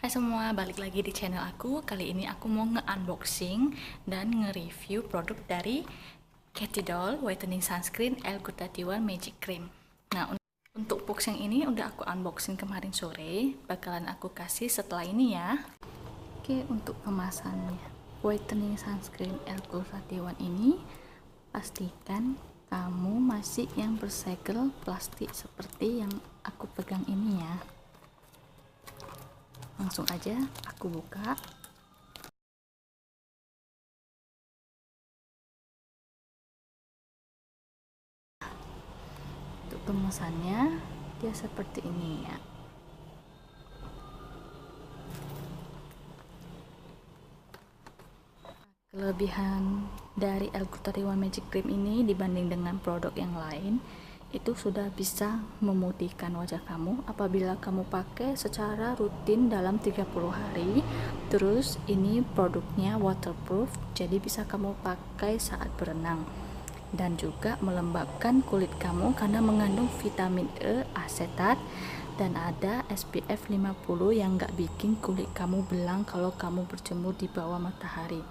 Hai semua, balik lagi di channel aku. Kali ini aku mau nge-unboxing dan nge-review produk dari Katy Doll Whitening Sunscreen L-Glutathione Magic Cream. Nah, untuk box yang ini udah aku unboxing kemarin sore. Bakalan aku kasih setelah ini ya. Oke, untuk kemasannya Whitening Sunscreen L-Glutathione ini, pastikan kamu masih yang bersegel plastik seperti yang aku pegang ini ya. Langsung aja aku buka. Untuk kemasannya dia seperti ini ya. Kelebihan dari L-Glutathione Magic Cream ini dibanding dengan produk yang lain, itu sudah bisa memutihkan wajah kamu apabila kamu pakai secara rutin dalam 30 hari. Terus ini produknya waterproof, jadi bisa kamu pakai saat berenang, dan juga melembabkan kulit kamu karena mengandung vitamin E, asetat, dan ada SPF 50 yang nggak bikin kulit kamu belang kalau kamu berjemur di bawah matahari.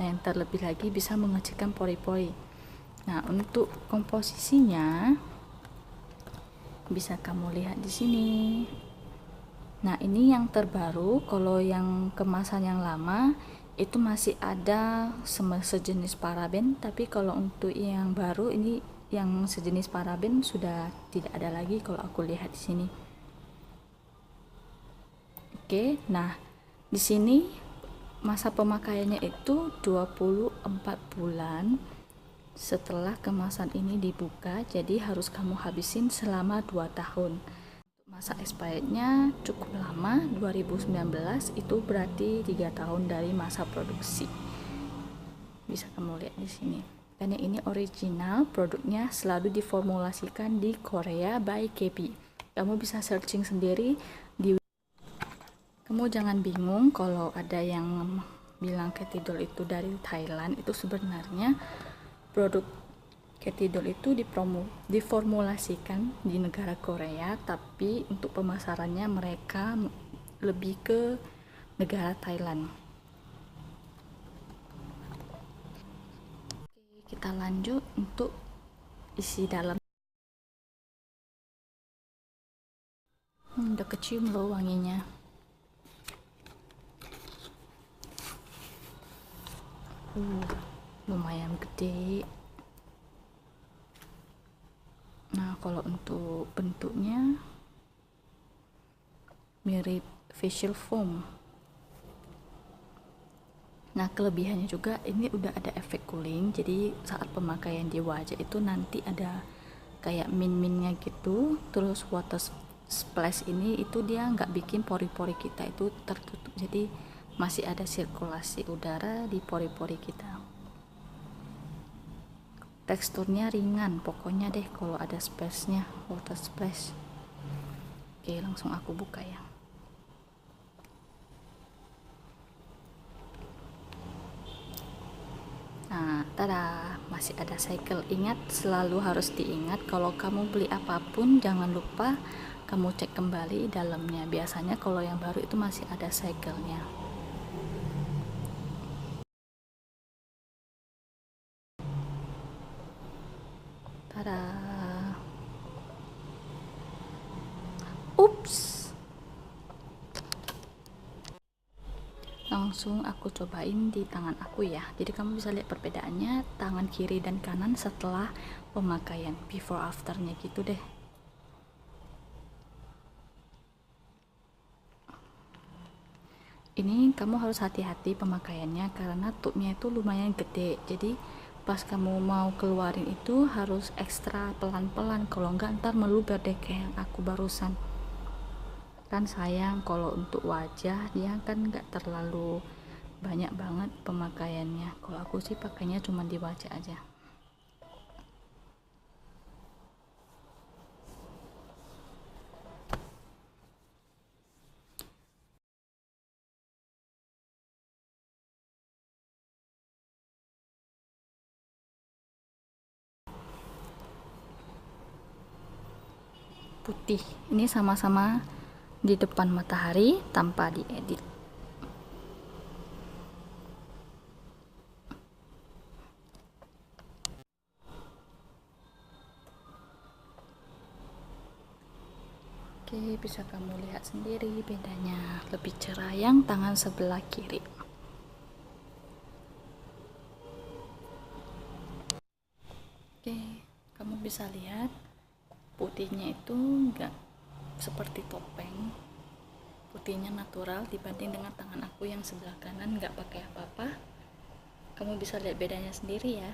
Nah, yang terlebih lagi bisa mengecilkan pori-pori. Nah, untuk komposisinya bisa kamu lihat di sini. Nah, ini yang terbaru. Kalau yang kemasan yang lama itu masih ada sejenis paraben, tapi kalau untuk yang baru ini yang sejenis paraben sudah tidak ada lagi kalau aku lihat di sini. Oke, nah di sini masa pemakaiannya itu 24 bulan setelah kemasan ini dibuka, jadi harus kamu habisin selama 2 tahun. Masa expirednya cukup lama, 2019, itu berarti 3 tahun dari masa produksi. Bisa kamu lihat di sini. Dan yang ini original, produknya selalu diformulasikan di Korea by KP. Kamu bisa searching sendiri di. Kamu jangan bingung kalau ada yang bilang Katy Doll itu dari Thailand. Itu sebenarnya produk Katy Doll itu diformulasikan di negara Korea, tapi untuk pemasarannya mereka lebih ke negara Thailand. Oke, kita lanjut untuk isi dalam. Udah kecium loh wanginya. Lumayan gede. Nah, kalau untuk bentuknya mirip facial foam. Nah, kelebihannya juga ini udah ada efek cooling, jadi saat pemakaian di wajah itu nanti ada kayak min-minnya gitu. Terus water splash ini itu dia nggak bikin pori-pori kita itu tertutup, jadi masih ada sirkulasi udara di pori-pori kita. Teksturnya ringan pokoknya deh kalau ada splash-nya, water splash. Oke, langsung aku buka ya. Nah, tada, masih ada cycle. Ingat, selalu harus diingat kalau kamu beli apapun jangan lupa kamu cek kembali dalamnya. Biasanya kalau yang baru itu masih ada cycle-nya. Tada. Ups. Langsung aku cobain di tangan aku ya. Jadi kamu bisa lihat perbedaannya tangan kiri dan kanan setelah pemakaian, before afternya gitu deh. Ini kamu harus hati-hati pemakaiannya karena tubnya itu lumayan gede, jadi pas kamu mau keluarin itu harus ekstra pelan-pelan, kalau enggak ntar meluber deh kayak aku barusan. Kan sayang kalau untuk wajah dia kan enggak terlalu banyak banget pemakaiannya. Kalau aku sih pakainya cuma di wajah aja. Putih, ini sama-sama di depan matahari tanpa diedit. Oke, bisa kamu lihat sendiri bedanya, lebih cerah yang tangan sebelah kiri. Oke, kamu bisa lihat putihnya itu enggak seperti topeng, putihnya natural dibanding dengan tangan aku yang sebelah kanan enggak pakai apa-apa. Kamu bisa lihat bedanya sendiri ya.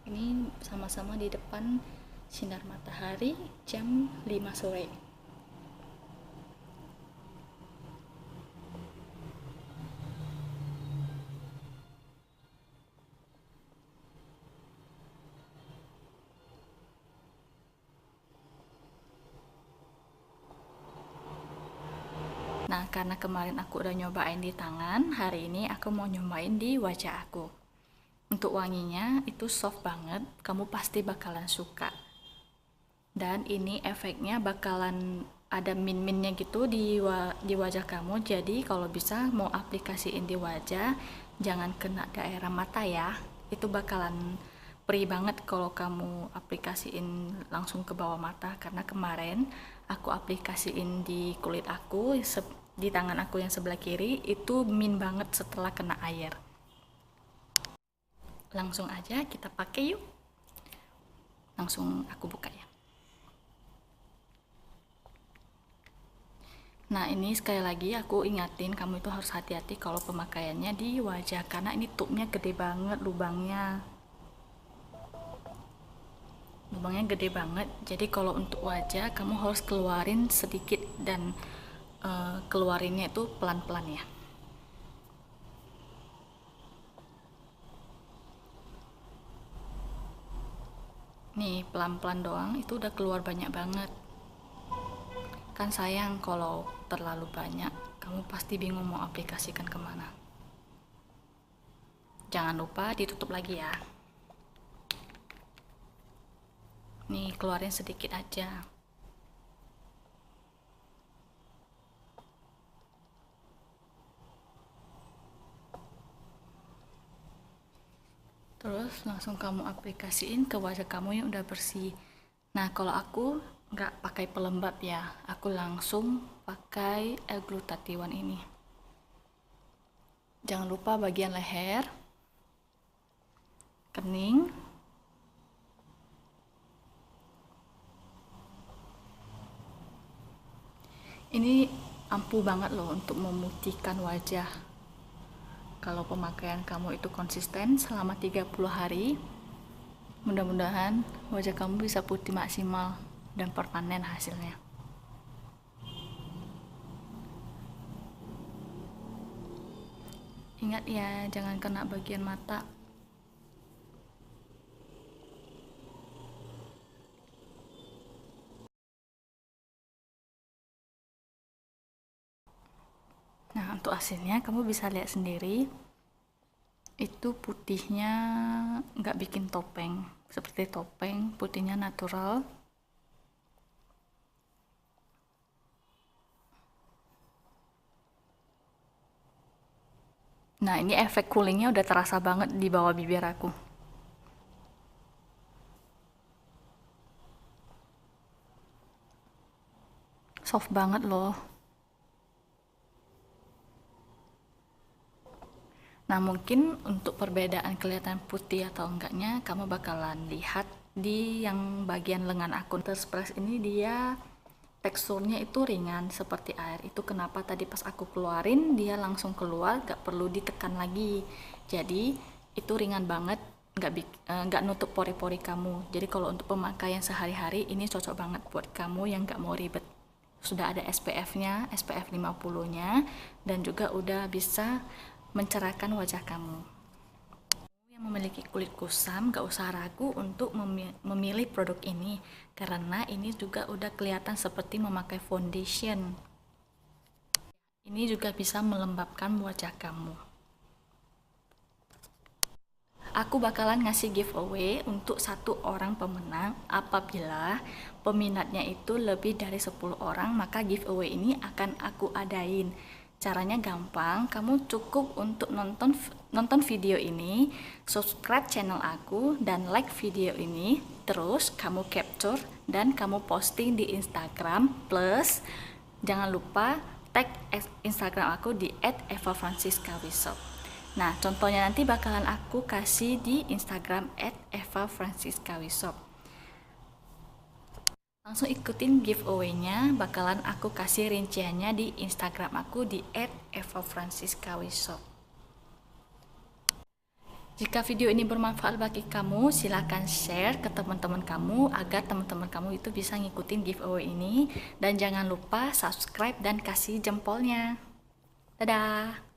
Ini sama-sama di depan sinar matahari jam 5 sore. Nah, karena kemarin aku udah nyobain di tangan, hari ini aku mau nyobain di wajah aku. Untuk wanginya itu soft banget, kamu pasti bakalan suka. Dan ini efeknya bakalan ada min-minnya gitu di wajah kamu. Jadi kalau bisa mau aplikasiin di wajah, jangan kena daerah mata ya. Itu bakalan perih banget kalau kamu aplikasiin langsung ke bawah mata. Karena kemarin aku aplikasiin di kulit aku, di tangan aku yang sebelah kiri, itu min banget setelah kena air. Langsung aja kita pakai yuk. Langsung aku buka ya. Nah, ini sekali lagi aku ingatin kamu itu harus hati-hati kalau pemakaiannya di wajah, karena ini tubnya gede banget, lubangnya gede banget. Jadi kalau untuk wajah kamu harus keluarin sedikit dan keluarinnya itu pelan-pelan ya. Nih, pelan-pelan doang itu udah keluar banyak banget. Kan sayang kalau terlalu banyak, kamu pasti bingung mau aplikasikan kemana. Jangan lupa ditutup lagi ya. Nih, keluarin sedikit aja. Terus langsung kamu aplikasiin ke wajah kamu yang udah bersih. Nah, kalau aku nggak pakai pelembab ya, aku langsung pakai L-Glutathione ini. Jangan lupa bagian leher, kening, ini ampuh banget loh untuk memutihkan wajah. Kalau pemakaian kamu itu konsisten selama 30 hari, mudah-mudahan wajah kamu bisa putih maksimal dan permanen hasilnya. Ingat ya, jangan kena bagian mata. Nah, untuk hasilnya kamu bisa lihat sendiri. Itu putihnya nggak bikin topeng, seperti topeng, putihnya natural. Nah, ini efek coolingnya udah terasa banget di bawah bibir aku. Soft banget loh. Nah, mungkin untuk perbedaan kelihatan putih atau enggaknya, kamu bakalan lihat di yang bagian lengan aku. Terspres ini dia teksturnya itu ringan seperti air. Itu kenapa tadi pas aku keluarin, dia langsung keluar, gak perlu ditekan lagi. Jadi, itu ringan banget, gak nutup pori-pori kamu. Jadi kalau untuk pemakaian sehari-hari, ini cocok banget buat kamu yang gak mau ribet. Sudah ada SPF-nya, SPF 50-nya, dan juga udah bisa mencerahkan wajah kamu. Yang memiliki kulit kusam gak usah ragu untuk memilih produk ini, karena ini juga udah kelihatan seperti memakai foundation. Ini juga bisa melembabkan wajah kamu. Aku bakalan ngasih giveaway untuk 1 orang pemenang. Apabila peminatnya itu lebih dari 10 orang, maka giveaway ini akan aku adain. Caranya gampang, kamu cukup untuk nonton video ini, subscribe channel aku, dan like video ini. Terus kamu capture dan kamu posting di Instagram. Plus jangan lupa tag Instagram aku di @evafranciscawishop. Nah, contohnya nanti bakalan aku kasih di Instagram @evafranciscawishop. Langsung ikutin giveaway-nya, bakalan aku kasih rinciannya di Instagram aku di @evafranciscawishop. Jika video ini bermanfaat bagi kamu, silahkan share ke teman-teman kamu agar teman-teman kamu itu bisa ngikutin giveaway ini. Dan jangan lupa subscribe dan kasih jempolnya. Dadah!